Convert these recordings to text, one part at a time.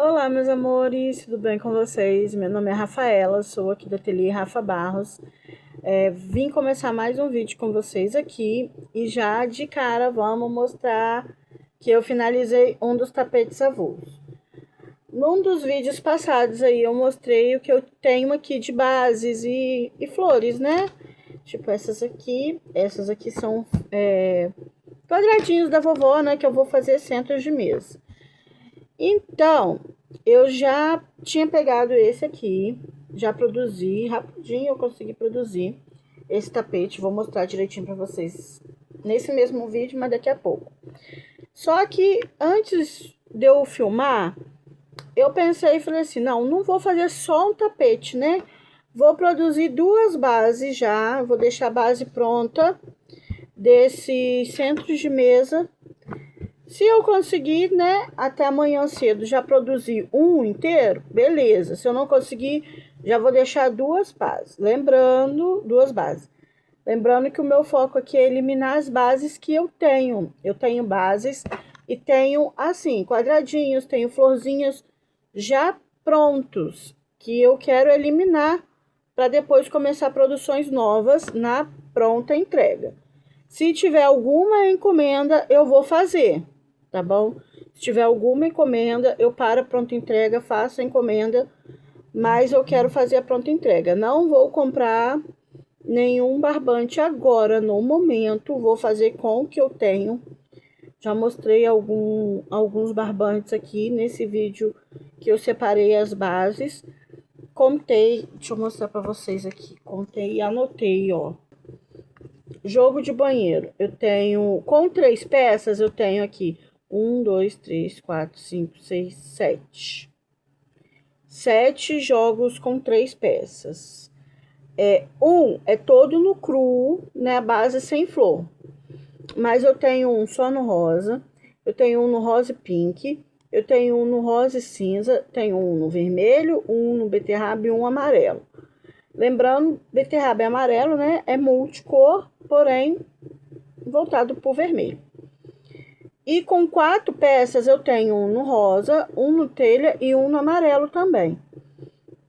Olá, meus amores, tudo bem com vocês? Meu nome é Rafaela, sou aqui do Ateliê Rafa Barros. Vim começar mais um vídeo com vocês aqui e já de cara vamos mostrar que eu finalizei um dos tapetes avulsos. Num dos vídeos passados aí eu mostrei o que eu tenho aqui de bases e flores, né? Tipo essas aqui são quadradinhos da vovó, né? Que eu vou fazer centros de mesa. Então, eu já tinha pegado esse aqui, já produzi, rapidinho eu consegui produzir esse tapete, vou mostrar direitinho pra vocês nesse mesmo vídeo, mas daqui a pouco. Só que antes de eu filmar, eu pensei e falei assim, não vou fazer só um tapete, né? Vou produzir duas bases já, vou deixar a base pronta desse centro de mesa. Se eu conseguir, né, até amanhã cedo já produzir um inteiro, beleza. Se eu não conseguir, já vou deixar duas bases. Duas bases. Lembrando que o meu foco aqui é eliminar as bases que eu tenho. Eu tenho bases e tenho, assim, quadradinhos, tenho florzinhas já prontos, que eu quero eliminar para depois começar produções novas na pronta entrega. Se tiver alguma encomenda, eu vou fazer, tá bom? Se tiver alguma encomenda, eu paro a pronta entrega, faço a encomenda, mas eu quero fazer a pronta entrega. Não vou comprar nenhum barbante agora, no momento, vou fazer com o que eu tenho. Já mostrei alguns barbantes aqui nesse vídeo que eu separei as bases. Contei, deixa eu mostrar pra vocês aqui, contei e anotei, ó. Jogo de banheiro, eu tenho, com 3 peças, eu tenho aqui 1, 2, 3, 4, 5, 6, 7. 7 jogos com 3 peças. Um é todo no cru, né, a base sem flor. Mas eu tenho um só no rosa, eu tenho um no rosa pink, eu tenho um no rosa e cinza, tenho um no vermelho, um no beterraba e um amarelo. Lembrando, beterraba é amarelo, né? É multicor, porém voltado para o vermelho. E com 4 peças eu tenho um no rosa, um no telha e um no amarelo também,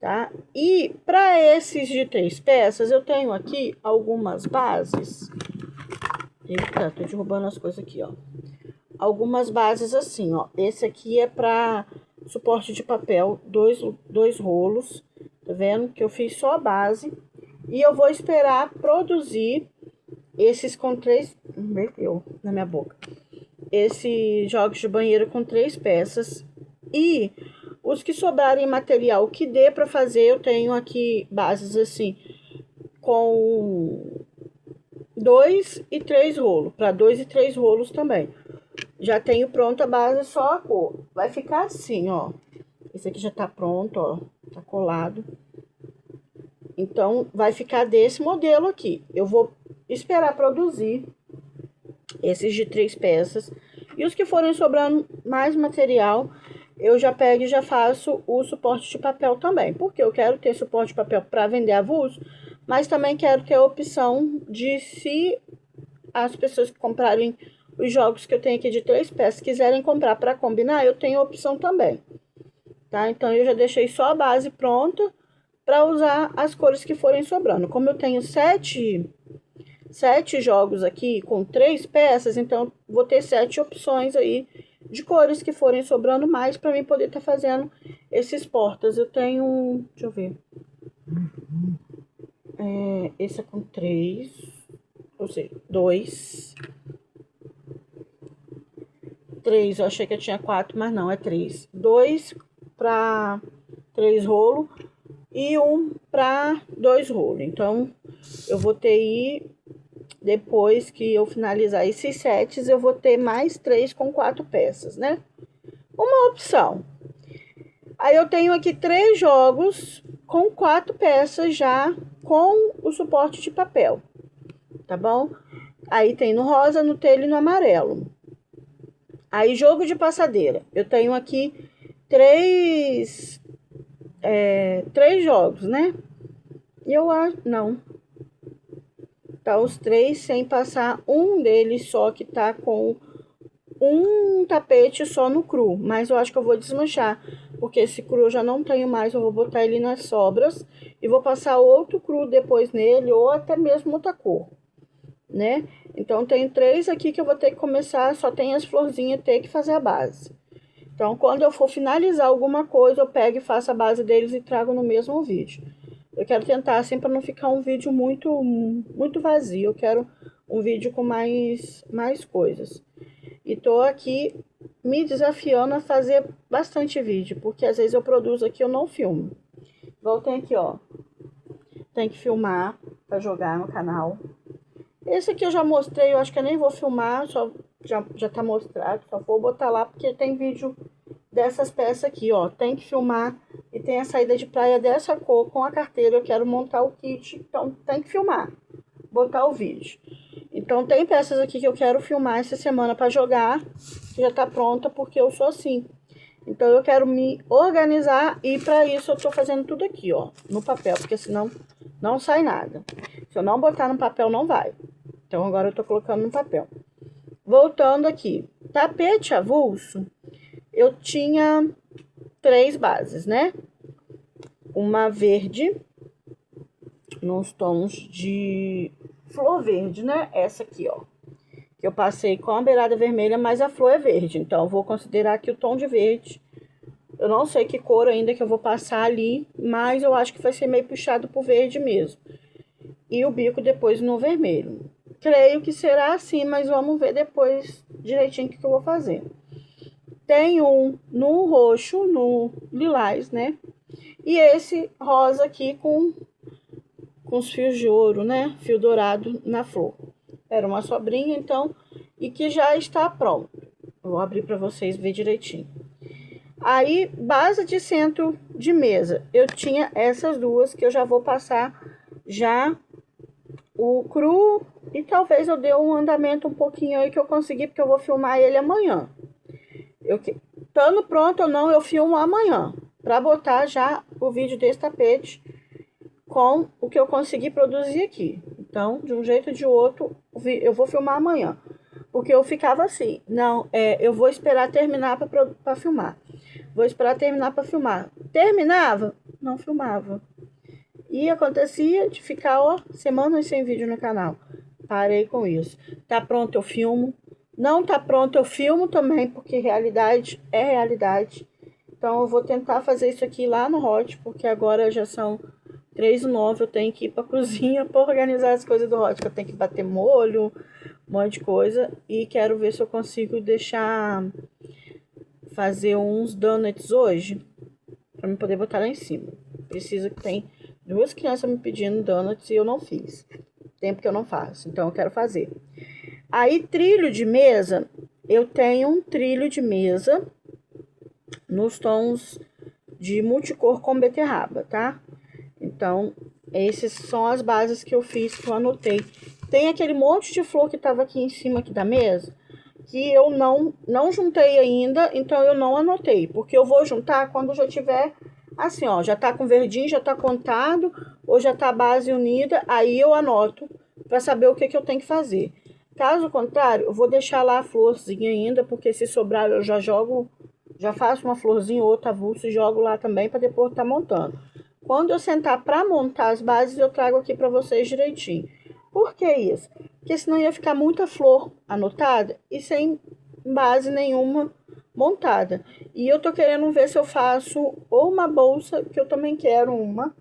tá? E para esses de 3 peças eu tenho aqui algumas bases. Eita, tô derrubando as coisas aqui, ó. Algumas bases assim, ó. Esse aqui é para suporte de papel, dois rolos. Tá vendo? Que eu fiz só a base. E eu vou esperar produzir esses com 3... Meteu na minha boca. Esses jogos de banheiro com 3 peças. E os que sobrarem material que dê para fazer, eu tenho aqui bases assim, com 2 e 3 rolos. Para 2 e 3 rolos também. Já tenho pronta a base, só a cor. Vai ficar assim, ó. Esse aqui já tá pronto, ó. Tá colado. Então, vai ficar desse modelo aqui. Eu vou esperar produzir esses de 3 peças. E os que forem sobrando mais material, eu já pego e já faço o suporte de papel também. Porque eu quero ter suporte de papel para vender avulso, mas também quero ter a opção de, se as pessoas que comprarem os jogos que eu tenho aqui de 3 peças quiserem comprar para combinar, eu tenho a opção também. Tá? Então, eu já deixei só a base pronta para usar as cores que forem sobrando. Como eu tenho 7 jogos aqui com 3 peças, então vou ter 7 opções aí de cores que forem sobrando mais para mim poder estar fazendo esses portas. Eu tenho, deixa eu ver, esse é com 3, ou seja, 2, 3, eu achei que eu tinha 4, mas não, é 3. 2 para 3 rolos e um para 2 rolos. Então, eu vou ter aí, depois que eu finalizar esses sets, eu vou ter mais 3 com 4 peças, né? Uma opção. Aí eu tenho aqui 3 jogos com 4 peças já com o suporte de papel, tá bom? Aí tem no rosa, no telha e no amarelo. Aí, jogo de passadeira. Eu tenho aqui 3 jogos, né? Eu acho... Não. Tá os 3 sem passar um deles só que tá com um tapete só no cru, mas eu acho que eu vou desmanchar, porque esse cru eu já não tenho mais, eu vou botar ele nas sobras e vou passar outro cru depois nele, ou até mesmo outra cor, né? Então, tem 3 aqui que eu vou ter que começar, só tem as florzinhas, ter que fazer a base. Então, quando eu for finalizar alguma coisa, eu pego e faço a base deles e trago no mesmo vídeo. Eu quero tentar assim para não ficar um vídeo muito vazio, eu quero um vídeo com mais coisas. E tô aqui me desafiando a fazer bastante vídeo, porque às vezes eu produzo aqui e eu não filmo. Voltem aqui, ó. Tem que filmar para jogar no canal. Esse aqui eu já mostrei, eu acho que eu nem vou filmar, já tá mostrado, só vou botar lá porque tem vídeo dessas peças aqui, ó. Tem que filmar e tem a saída de praia dessa cor com a carteira, eu quero montar o kit, então tem que filmar, botar o vídeo. Então tem peças aqui que eu quero filmar essa semana para jogar, que já tá pronta, porque eu sou assim. Então eu quero me organizar e para isso eu tô fazendo tudo aqui, ó, no papel, porque senão não sai nada. Se eu não botar no papel, não vai. Então agora eu tô colocando no papel. Voltando aqui, tapete avulso, eu tinha 3 bases, né? Uma verde, nos tons de flor verde, né? Essa aqui, ó. Que eu passei com a beirada vermelha, mas a flor é verde. Então, eu vou considerar aqui o tom de verde. Eu não sei que cor ainda que eu vou passar ali, mas eu acho que vai ser meio puxado pro verde mesmo. E o bico depois no vermelho. Creio que será assim, mas vamos ver depois direitinho o que eu vou fazer. Tem um no roxo, no lilás, né? E esse rosa aqui com os fios de ouro, né? Fio dourado na flor. Era uma sobrinha, então, e que já está pronto. Vou abrir para vocês ver direitinho. Aí, base de centro de mesa. Eu tinha essas duas que eu já vou passar já o cru e talvez eu dê um andamento um pouquinho aí que eu consegui, porque eu vou filmar ele amanhã. Estando pronto ou não, eu filmo amanhã, para botar já o vídeo desse tapete com o que eu consegui produzir aqui. Então, de um jeito ou de outro, eu vou filmar amanhã. Porque eu ficava assim, não, eu vou esperar terminar para filmar. Vou esperar terminar para filmar. Terminava, não filmava. E acontecia de ficar, ó, semanas sem vídeo no canal. Parei com isso. Tá pronto, eu filmo. Não tá pronto, eu filmo também, porque realidade é realidade. Então, eu vou tentar fazer isso aqui lá no Hot, porque agora já são 3h09, eu tenho que ir pra cozinha para organizar as coisas do Hot, que eu tenho que bater molho, um monte de coisa. E quero ver se eu consigo fazer uns donuts hoje, para me poder botar lá em cima. Preciso que tem 2 crianças me pedindo donuts e eu não fiz. Tempo que eu não faço, então eu quero fazer. Aí, trilho de mesa, eu tenho um trilho de mesa nos tons de multicor com beterraba, tá? Então, essas são as bases que eu fiz, que eu anotei. Tem aquele monte de flor que tava aqui em cima aqui da mesa, que eu não juntei ainda, então eu não anotei. Porque eu vou juntar quando já tiver assim, ó, já tá com verdinho, já tá contado, ou já tá a base unida, aí eu anoto para saber o que eu tenho que fazer. Caso contrário, eu vou deixar lá a florzinha ainda, porque se sobrar eu já jogo, já faço uma florzinha ou outra avulso e jogo lá também para depois tá montando. Quando eu sentar para montar as bases, eu trago aqui para vocês direitinho. Por que isso? Porque senão ia ficar muita flor anotada e sem base nenhuma montada. E eu tô querendo ver se eu faço ou uma bolsa, que eu também quero uma,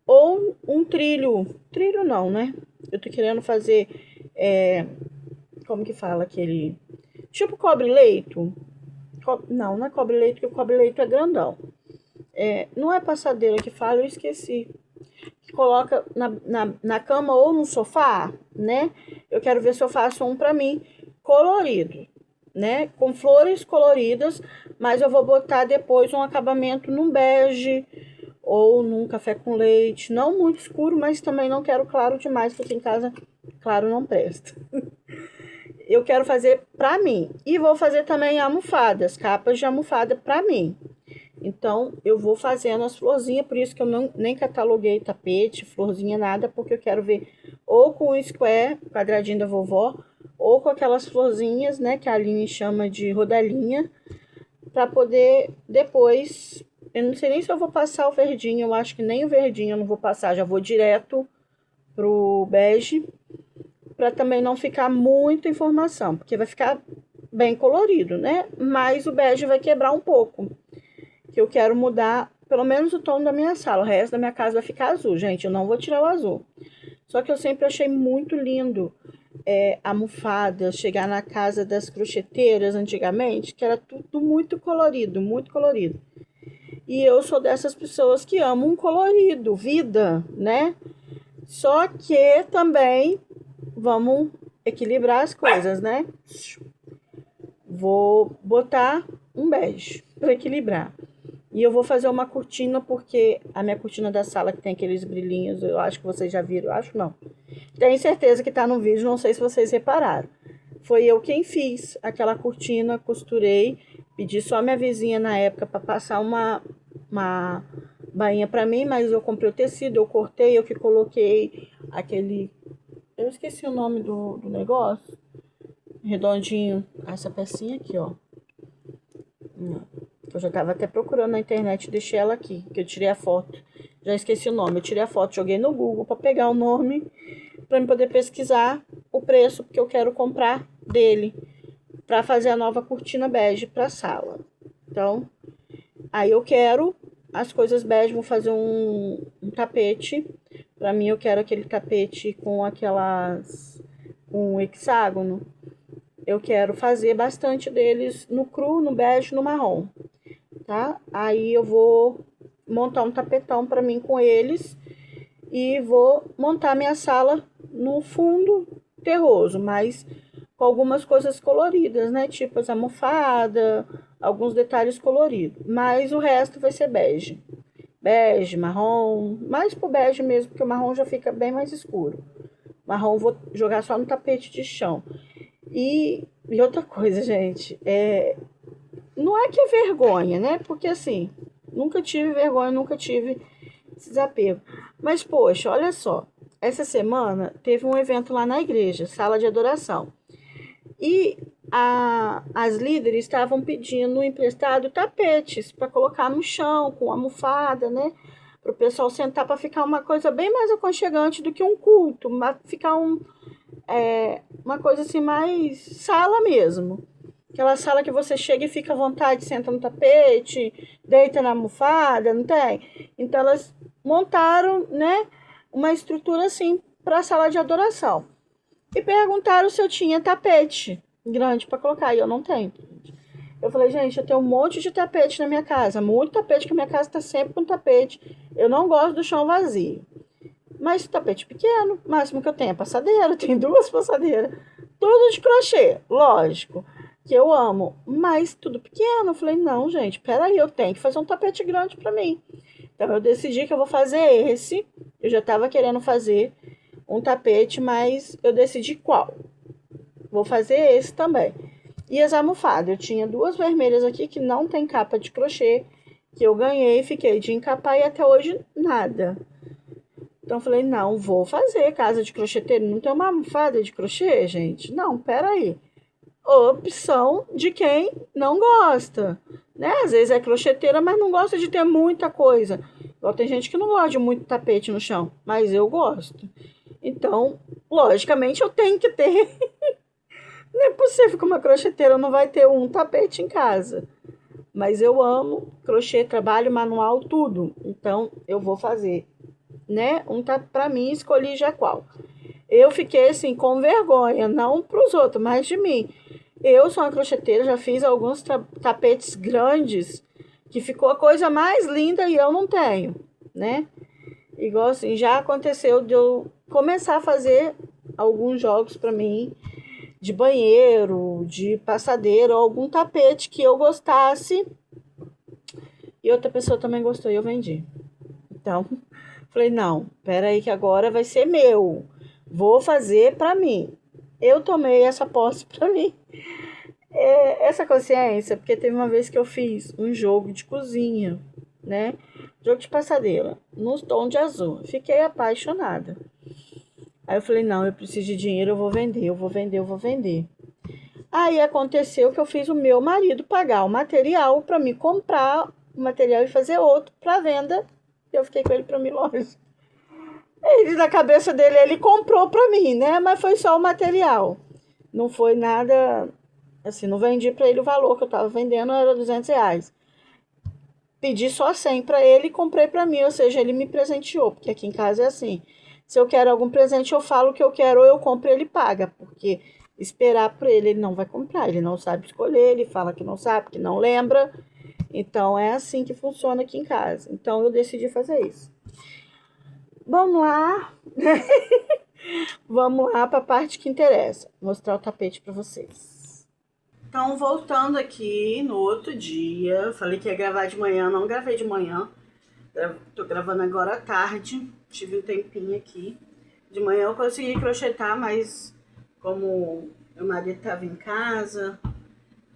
ou um trilho. Trilho não, né? Eu tô querendo fazer, como que fala aquele... Tipo cobre-leito. Não é cobre-leito, porque o cobre-leito é grandão. Não é passadeira que fala, eu esqueci. Que coloca na cama ou no sofá, né? Eu quero ver se eu faço um pra mim colorido, né? Com flores coloridas, mas eu vou botar depois um acabamento num bege ou num café com leite. Não muito escuro, mas também não quero claro demais, porque em casa claro não presta. Eu quero fazer pra mim. E vou fazer também almofadas, capas de almofada pra mim. Então, eu vou fazendo as florzinhas, por isso que eu nem cataloguei tapete, florzinha, nada, porque eu quero ver ou com o square, quadradinho da vovó, ou com aquelas florzinhas, né, que a Aline chama de rodelinha, para poder depois, eu não sei nem se eu vou passar o verdinho, eu acho que nem o verdinho eu não vou passar, já vou direto pro bege, para também não ficar muita informação, porque vai ficar bem colorido, né? Mas o bege vai quebrar um pouco, que eu quero mudar pelo menos o tom da minha sala. O resto da minha casa vai ficar azul, gente, eu não vou tirar o azul. Só que eu sempre achei muito lindo almofada, chegar na casa das crocheteiras antigamente, que era tudo muito colorido, muito colorido. E eu sou dessas pessoas que amam um colorido, vida, né? Só que também vamos equilibrar as coisas, né? Vou botar um bege para equilibrar. E eu vou fazer uma cortina, porque a minha cortina da sala, que tem aqueles brilhinhos, eu acho que vocês já viram, eu acho não. Tenho certeza que tá no vídeo, não sei se vocês repararam. Foi eu quem fiz aquela cortina, costurei, pedi só a minha vizinha na época para passar uma bainha para mim, mas eu comprei o tecido, eu cortei, eu que coloquei aquele... Eu esqueci o nome do negócio. Redondinho. Essa pecinha aqui, ó. Eu já tava até procurando na internet, deixei ela aqui, que eu tirei a foto. Já esqueci o nome, eu tirei a foto, joguei no Google para pegar o nome, para eu poder pesquisar o preço, porque eu quero comprar dele, para fazer a nova cortina bege para sala. Então, aí eu quero as coisas bege, vou fazer um tapete. Para mim, eu quero aquele tapete com um hexágono. Eu quero fazer bastante deles no cru, no bege, no marrom, tá? Aí eu vou montar um tapetão para mim com eles e vou montar minha sala no fundo terroso, mas com algumas coisas coloridas, né? Tipo as almofadas, alguns detalhes coloridos. Mas o resto vai ser bege. Bege, marrom, mais pro bege mesmo, porque o marrom já fica bem mais escuro. Marrom vou jogar só no tapete de chão. E outra coisa, gente, não é que é vergonha, né? Porque assim, nunca tive vergonha, nunca tive esse desapego. Mas, poxa, olha só, essa semana teve um evento lá na igreja, sala de adoração. E as líderes estavam pedindo emprestado tapetes para colocar no chão, com almofada, né? Para o pessoal sentar, para ficar uma coisa bem mais aconchegante do que um culto, ficar uma coisa assim mais sala mesmo. Aquela sala que você chega e fica à vontade, senta no tapete, deita na almofada, não tem? Então elas montaram, né, uma estrutura assim para a sala de adoração. E perguntaram se eu tinha tapete grande para colocar, e eu não tenho. Eu falei, gente, eu tenho um monte de tapete na minha casa, muito tapete, que a minha casa está sempre com tapete. Eu não gosto do chão vazio. Mas tapete pequeno, o máximo que eu tenho é passadeira, tem 2 passadeiras, tudo de crochê, lógico, que eu amo, mas tudo pequeno. Eu falei, não, gente, peraí, eu tenho que fazer um tapete grande para mim. Então eu decidi que eu vou fazer esse, eu já estava querendo fazer um tapete, mas eu decidi qual. Vou fazer esse também. E as almofadas, eu tinha 2 vermelhas aqui que não tem capa de crochê, que eu ganhei, fiquei de encapar e até hoje nada. Então eu falei, não, vou fazer casa de crocheteiro, não tem uma almofada de crochê, gente? Não, peraí. Opção de quem não gosta, né? Às vezes é crocheteira, mas não gosta de ter muita coisa. Igual tem gente que não gosta de muito tapete no chão, mas eu gosto. Então, logicamente, eu tenho que ter. Não é possível que uma crocheteira não vai ter um tapete em casa. Mas eu amo crochê, trabalho manual, tudo. Então, eu vou fazer, né? Para mim, escolhi já qual. Eu fiquei assim com vergonha, não para os outros, mas de mim. Eu sou uma crocheteira, já fiz alguns tapetes grandes, que ficou a coisa mais linda e eu não tenho, né? Igual assim, já aconteceu de eu começar a fazer alguns jogos para mim, de banheiro, de passadeira, ou algum tapete que eu gostasse, e outra pessoa também gostou e eu vendi. Então, falei, não, peraí que agora vai ser meu. Vou fazer para mim. Eu tomei essa posse para mim. Essa consciência, porque teve uma vez que eu fiz um jogo de cozinha, né? Jogo de passadeira, no tom de azul. Fiquei apaixonada. Aí eu falei, não, eu preciso de dinheiro, eu vou vender, eu vou vender, eu vou vender. Aí aconteceu que eu fiz o meu marido pagar o material para mim comprar o material e fazer outro para venda. E eu fiquei com ele para mim, lógico. Ele, na cabeça dele, ele comprou para mim, né? Mas foi só o material. Não foi nada, assim, não vendi para ele o valor que eu estava vendendo, era R$ 200. Pedi só 100 para ele e comprei para mim, ou seja, ele me presenteou, porque aqui em casa é assim. Se eu quero algum presente, eu falo o que eu quero, ou eu compro e ele paga, porque esperar por ele, ele não vai comprar, ele não sabe escolher, ele fala que não sabe, que não lembra. Então é assim que funciona aqui em casa. Então eu decidi fazer isso. Vamos lá. Vamos lá para a parte que interessa, mostrar o tapete para vocês. Então, voltando aqui no outro dia, falei que ia gravar de manhã, não gravei de manhã. Tô gravando agora à tarde, tive um tempinho aqui. De manhã eu consegui crochetar, mas como meu marido estava em casa,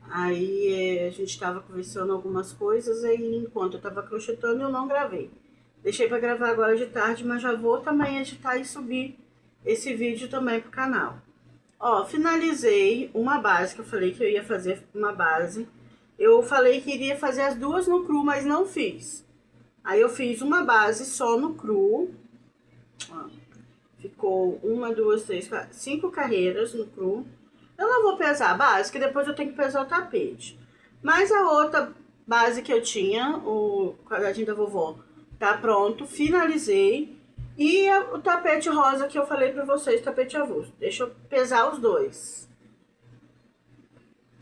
aí a gente estava conversando algumas coisas, aí enquanto eu estava crochetando eu não gravei. Deixei para gravar agora de tarde, mas já vou também editar e subir esse vídeo também pro canal. Ó, finalizei uma base, que eu falei que eu ia fazer uma base. Eu falei que iria fazer as duas no cru, mas não fiz. Aí eu fiz uma base só no cru. Ó, ficou 1, 2, 3, 4, 5 carreiras no cru. Eu não vou pesar a base, que depois eu tenho que pesar o tapete. Mas a outra base que eu tinha, o quadradinho da vovó, tá pronto, finalizei. E o tapete rosa que eu falei pra vocês, tapete avulso. Deixa eu pesar os dois.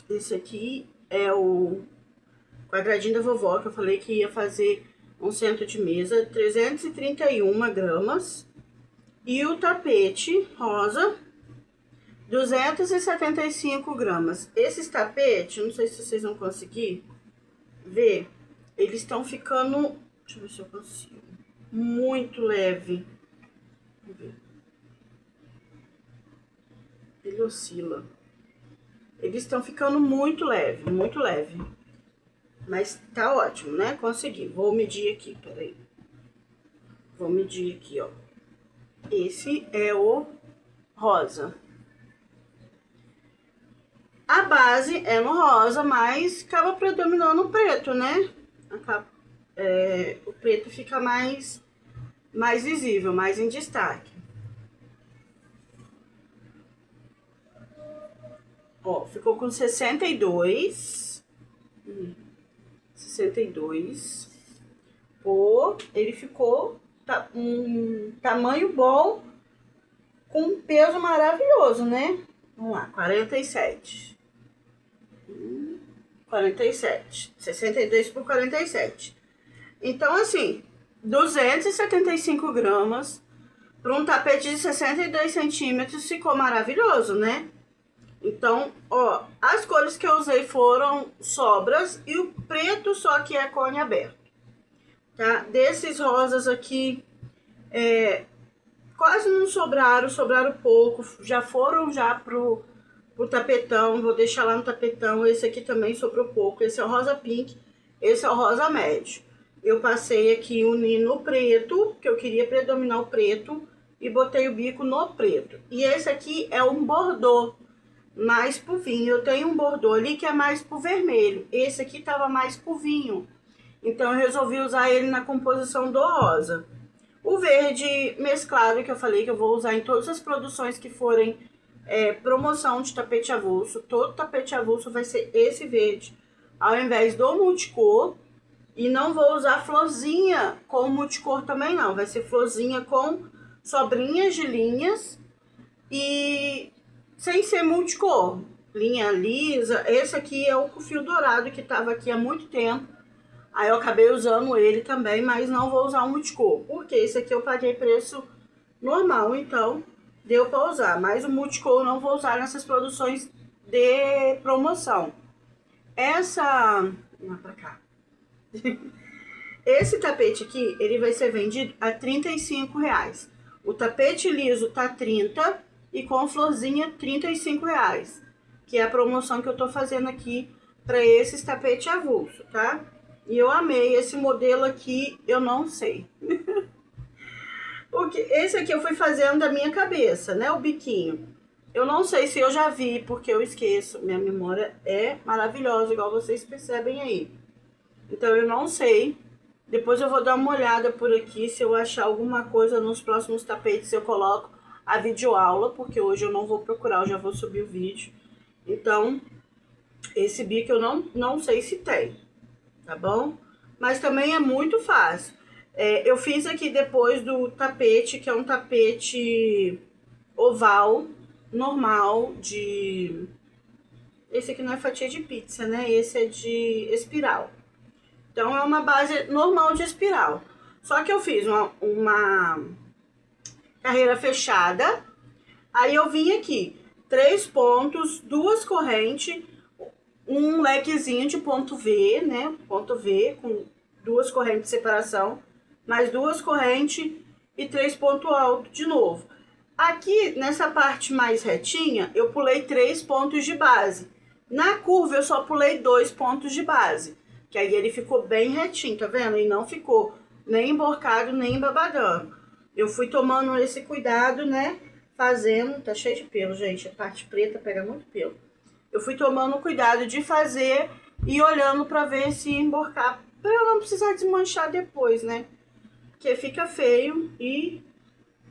Esse aqui é o quadradinho da vovó, que eu falei que ia fazer um centro de mesa, 331 gramas. E o tapete rosa, 275 gramas. Esses tapetes, não sei se vocês vão conseguir ver, eles estão ficando... Deixa eu ver se eu consigo. Muito leve. Vamos ver. Ele oscila. Eles estão ficando muito leve, muito leve. Mas tá ótimo, né? Consegui. Vou medir aqui, peraí. Vou medir aqui, ó. Esse é o rosa. A base é no rosa, mas acaba predominando o preto, né? O preto fica mais visível, mais em destaque. Ó, ficou com 62. 62. Pô, ele ficou um tamanho bom, com um peso maravilhoso, né? Vamos lá, 47. 47. 62 por 47. Então, assim, 275 gramas para um tapete de 62 centímetros ficou maravilhoso, né? Então, ó, as cores que eu usei foram sobras e o preto só que é cone aberto, tá? Desses rosas aqui, quase não sobraram, sobraram pouco, já foram já pro tapetão, vou deixar lá no tapetão. Esse aqui também sobrou pouco, esse é o rosa pink, esse é o rosa médio. Eu passei aqui unindo o preto, que eu queria predominar o preto, e botei o bico no preto. E esse aqui é um bordô, mais pro vinho. Eu tenho um bordô ali que é mais pro vermelho. Esse aqui tava mais pro vinho. Então eu resolvi usar ele na composição do rosa. O verde mesclado, que eu falei que eu vou usar em todas as produções que forem promoção de tapete avulso. Todo tapete avulso vai ser esse verde, ao invés do multicor. E não vou usar florzinha com multicor também não. Vai ser florzinha com sobrinhas de linhas e sem ser multicor. Linha lisa. Esse aqui é o com fio dourado que estava aqui há muito tempo. Aí eu acabei usando ele também, mas não vou usar o multicor. Porque esse aqui eu paguei preço normal, então deu para usar. Mas o multicor eu não vou usar nessas produções de promoção. Vamos pra cá. Esse tapete aqui, ele vai ser vendido a R$35. O tapete liso tá 30 e com florzinha R$35, que é a promoção que eu tô fazendo aqui para esses tapete avulso, tá? E eu amei esse modelo aqui, eu não sei. Esse aqui eu fui fazendo da minha cabeça, né? O biquinho. Eu não sei se eu já vi, porque eu esqueço. Minha memória é maravilhosa, igual vocês percebem aí. Então eu não sei. Depois eu vou dar uma olhada por aqui. Se eu achar alguma coisa nos próximos tapetes, eu coloco a videoaula, porque hoje eu não vou procurar, eu já vou subir o vídeo. Então, esse bico eu não sei se tem, tá bom? Mas também é muito fácil. Eu fiz aqui depois do tapete, que é um tapete oval, normal, de... Esse aqui não é fatia de pizza, né? Esse é de espiral. Então, é uma base normal de espiral. Só que eu fiz uma carreira fechada. Aí eu vim aqui, 3 pontos, 2 correntes, um lequezinho de ponto V, né? Ponto V, com 2 correntes de separação, mais 2 correntes e 3 pontos altos de novo. Aqui, nessa parte mais retinha, eu pulei 3 pontos de base. Na curva, eu só pulei 2 pontos de base, que aí ele ficou bem retinho, tá vendo? E não ficou nem emborcado, nem babadando. Eu fui tomando esse cuidado, né? Fazendo, tá cheio de pelo, gente, a parte preta pega muito pelo. Eu fui tomando cuidado de fazer e olhando pra ver se emborcar, pra eu não precisar desmanchar depois, né? Porque fica feio e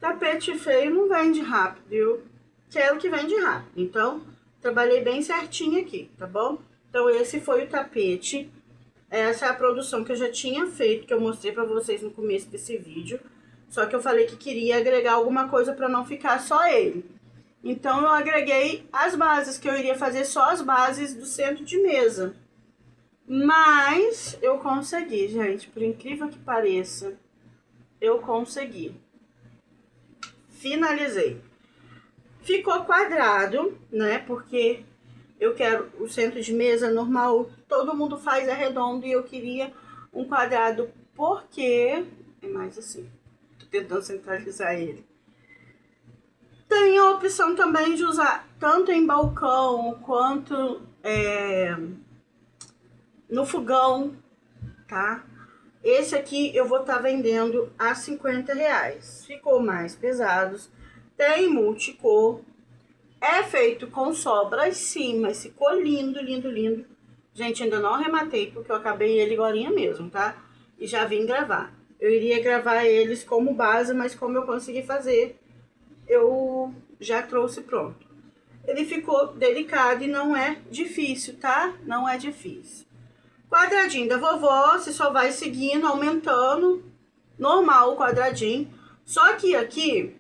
tapete feio não vende rápido, eu quero que vende rápido. Então, trabalhei bem certinho aqui, tá bom? Então, esse foi o tapete. Essa é a produção que eu já tinha feito, que eu mostrei pra vocês no começo desse vídeo. Só que eu falei que queria agregar alguma coisa pra não ficar só ele. Então, eu agreguei as bases, que eu iria fazer só as bases do centro de mesa. Mas eu consegui, gente, por incrível que pareça, eu consegui. Finalizei. Ficou quadrado, né, porque eu quero o centro de mesa normal, todo mundo faz redondo e eu queria um quadrado porque é mais assim. Tô tentando centralizar ele. Tem a opção também de usar tanto em balcão quanto no fogão, tá? Esse aqui eu vou estar vendendo a R$50. Ficou mais pesados. Tem multicor. É feito com sobras sim, mas ficou lindo, lindo, lindo. Gente, ainda não arrematei porque eu acabei ele agorinha mesmo, tá? E já vim gravar. Eu iria gravar eles como base, mas como eu consegui fazer, eu já trouxe pronto. Ele ficou delicado e não é difícil, tá? Não é difícil. Quadradinho da vovó, você só vai seguindo, aumentando, normal o quadradinho. Só que aqui,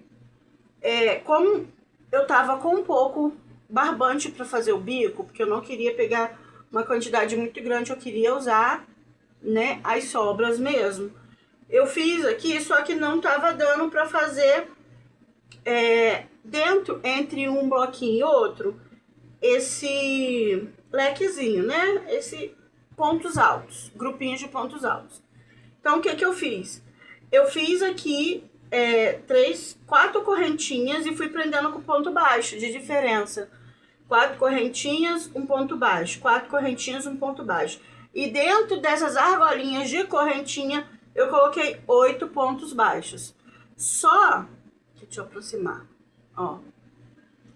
como eu tava com um pouco barbante para fazer o bico, porque eu não queria pegar uma quantidade muito grande, eu queria usar, né, as sobras mesmo. Eu fiz aqui, só que não tava dando para fazer dentro, entre um bloquinho e outro, esse lequezinho, né, esse pontos altos, grupinhos de pontos altos. Então, o que que eu fiz? Eu fiz aqui 4 correntinhas e fui prendendo com ponto baixo, de diferença. 4 correntinhas, um ponto baixo. 4 correntinhas, um ponto baixo. E dentro dessas argolinhas de correntinha, eu coloquei 8 pontos baixos. Só, deixa eu aproximar, ó.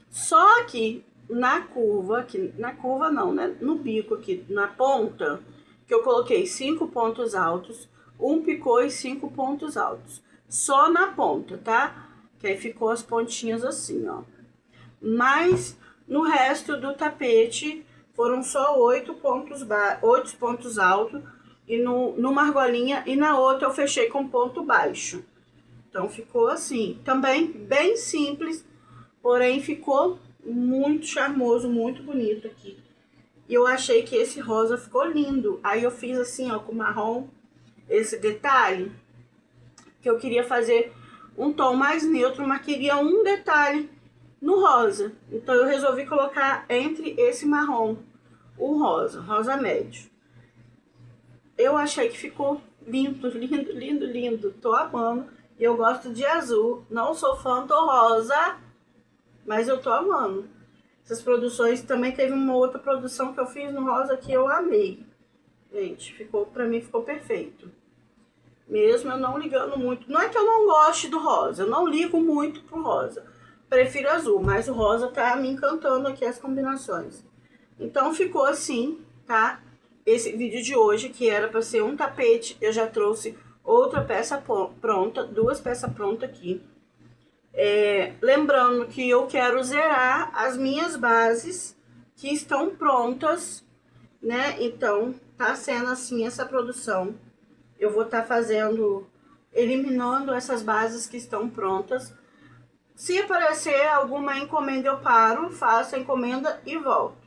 Só que na curva não, né? No bico aqui, na ponta, que eu coloquei 5 pontos altos, um picô e 5 pontos altos. Só na ponta, tá? Que aí ficou as pontinhas assim, ó. Mas no resto do tapete foram só 8 pontos altos e numa argolinha e na outra eu fechei com ponto baixo. Então ficou assim, também bem simples, porém ficou muito charmoso, muito bonito aqui. E eu achei que esse rosa ficou lindo. Aí eu fiz assim, ó, com marrom, esse detalhe, que eu queria fazer um tom mais neutro, mas queria um detalhe no rosa. Então eu resolvi colocar entre esse marrom, o rosa médio. Eu achei que ficou lindo, lindo, lindo, lindo. Tô amando. E eu gosto de azul. Não sou fã do rosa, mas eu tô amando. Essas produções, também teve uma outra produção que eu fiz no rosa que eu amei. Gente, pra mim ficou perfeito. mesmo eu não ligando muito. Não é que eu não goste do rosa, eu não ligo muito pro rosa. Prefiro azul, mas o rosa tá me encantando aqui as combinações. Então ficou assim, tá? Esse vídeo de hoje, que era para ser um tapete, eu já trouxe outra peça pronta, duas peças prontas aqui. Lembrando que eu quero zerar as minhas bases que estão prontas, né? Então, tá sendo assim essa produção. Eu vou estar fazendo, eliminando essas bases que estão prontas. Se aparecer alguma encomenda, eu paro, faço a encomenda e volto,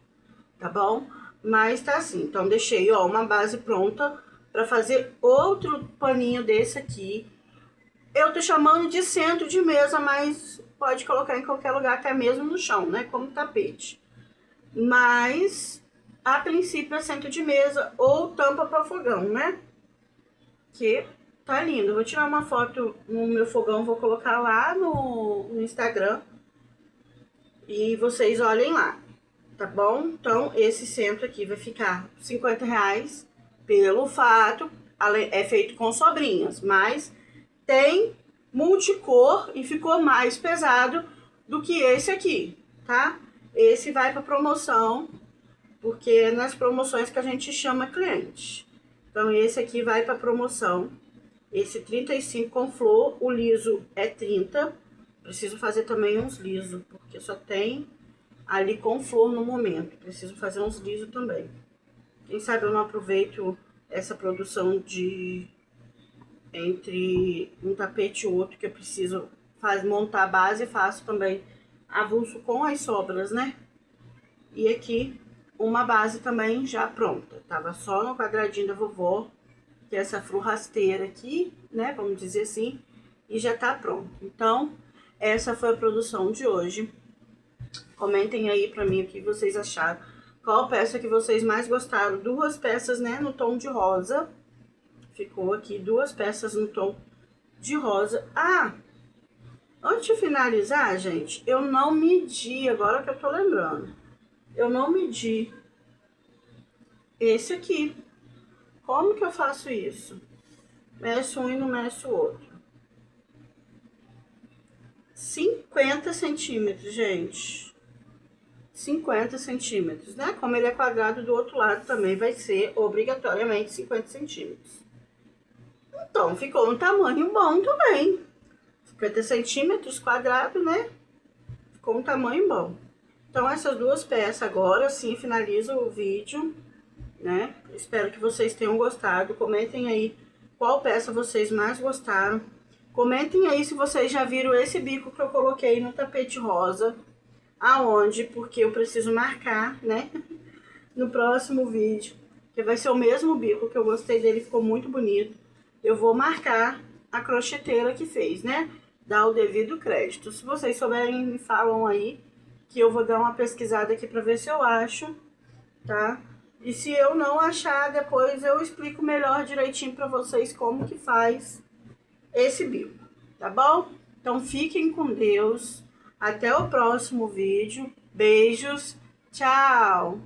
tá bom? Mas tá assim, então deixei, ó, uma base pronta para fazer outro paninho desse aqui. Eu tô chamando de centro de mesa, mas pode colocar em qualquer lugar, até mesmo no chão, né? Como tapete. Mas, a princípio, é centro de mesa ou tampa para fogão, né? Que tá lindo. Eu vou tirar uma foto no meu fogão, vou colocar lá no Instagram. E vocês olhem lá, tá bom? Então, esse centro aqui vai ficar R$50 pelo fato, é feito com sobrinhas, mas tem multicor e ficou mais pesado do que esse aqui, tá? Esse vai para promoção, porque é nas promoções que a gente chama cliente. Então, esse aqui vai para promoção. Esse 35 com flor, o liso é 30. Preciso fazer também uns lisos, porque só tem ali com flor no momento. Preciso fazer uns lisos também. Quem sabe eu não aproveito essa produção de entre um tapete e outro, que eu preciso montar a base e faço também avulso com as sobras, né? E aqui uma base também já pronta. Tava só no quadradinho da vovó, que é essa rasteira aqui, né? Vamos dizer assim, e já tá pronto. Então, essa foi a produção de hoje. Comentem aí pra mim o que vocês acharam. Qual peça que vocês mais gostaram? Duas peças, né, no tom de rosa. Ficou aqui duas peças no tom de rosa. Ah, antes de finalizar, gente, eu não medi, agora que eu tô lembrando. Eu não medi esse aqui. Como que eu faço isso? Meço um e não meço o outro. 50 centímetros, gente. 50 centímetros, né? Como ele é quadrado, do outro lado também vai ser obrigatoriamente 50 centímetros. Então, ficou um tamanho bom também. 50 centímetros quadrado, né? Ficou um tamanho bom. Então, essas duas peças agora sim finalizo o vídeo, né? Espero que vocês tenham gostado. Comentem aí qual peça vocês mais gostaram. Comentem aí se vocês já viram esse bico que eu coloquei no tapete rosa. Aonde, porque eu preciso marcar, né? No próximo vídeo, que vai ser o mesmo bico, que eu gostei dele, ficou muito bonito. Eu vou marcar a crocheteira que fez, né? Dar o devido crédito. Se vocês souberem, me falam aí, que eu vou dar uma pesquisada aqui pra ver se eu acho, tá? E se eu não achar, depois eu explico melhor direitinho pra vocês como que faz esse bico, tá bom? Então fiquem com Deus. Até o próximo vídeo. Beijos. Tchau.